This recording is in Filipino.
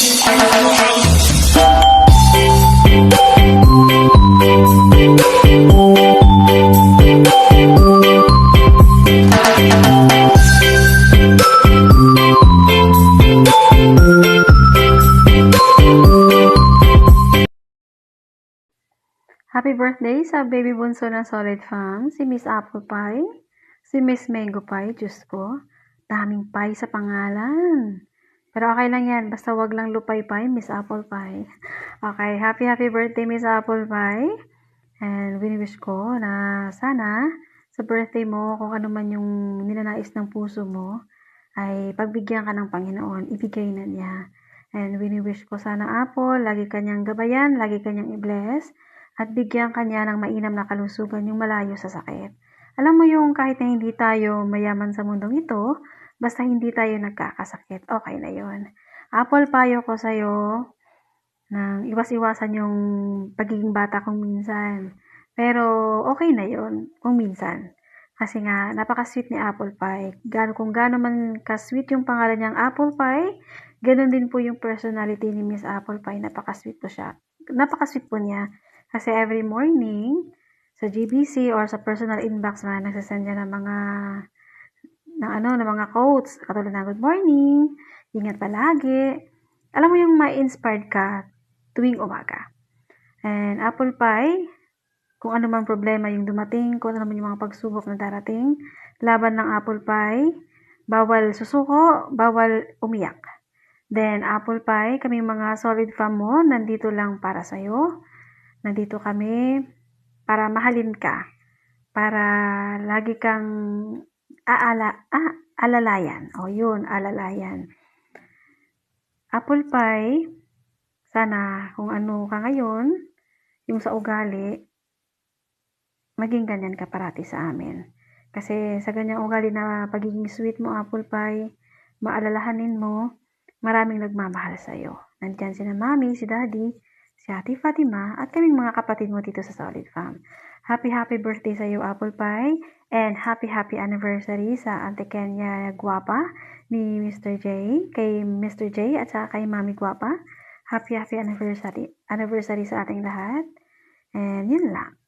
Happy birthday sa baby bunso ng Solid Fam, si Miss Apple Pie, si Miss Mango Pie, Diyos ko, daming pie sa pangalan. Pero okay lang yan, basta wag lang lupay pie, Miss Apple Pie. Okay, happy birthday Miss Apple Pie. And wini-wish ko na sana sa birthday mo, kung ano man yung ninanais ng puso mo, ay pagbigyan ka ng Panginoon, ibigay na niya. And wini-wish ko sana Apple, lagi kanyang gabayan, lagi kanyang i-bless, at bigyan kanya ng mainam na kalusugan yung malayo sa sakit. Alam mo yung kahit na hindi tayo mayaman sa mundong ito, basta hindi tayo nagkakasakit, okay na yun. Apple, payo ko sa'yo, nang iwas-iwasan yung pagiging bata kung minsan. Pero okay na yun kung minsan. Kasi nga, napaka-sweet ni Apple Pie. Kung gaano man ka-sweet yung pangalan niyang Apple Pie, ganun din po yung personality ni Miss Apple Pie. Napaka-sweet po siya. Napaka-sweet po niya. Kasi every morning, sa GBC or sa personal inbox man, nagsasend niya ng mga quotes. Katulad na, good morning, ingat palagi. Alam mo yung ma-inspired ka tuwing umaga. And Apple Pie, kung ano mang problema yung dumating, kung ano man yung mga pagsubok na darating, laban ng Apple Pie, bawal susuko, bawal umiyak. Then, Apple Pie, kami mga solid fam mo, nandito lang para sa'yo. Nandito kami para mahalin ka. Para lagi kang alalayan. O yun, alalayan. Apple Pie, sana kung ano ka ngayon, yung sa ugali, maging ganyan ka parati sa amin. Kasi sa ganyang ugali na pagiging sweet mo, Apple Pie, maalalahanin mo, maraming nagmamahal sa'yo. Nandyan si Mami, si Daddy, si Ate Fatima, at kaming mga kapatid mo dito sa Solid Fam. Happy birthday sa iyo, Apple Pie, and happy anniversary sa Ate Kenya Guapa ni Mr. J, kay Mr. J at saka kay Mami Guapa. Happy anniversary sa ating lahat. And yun lang.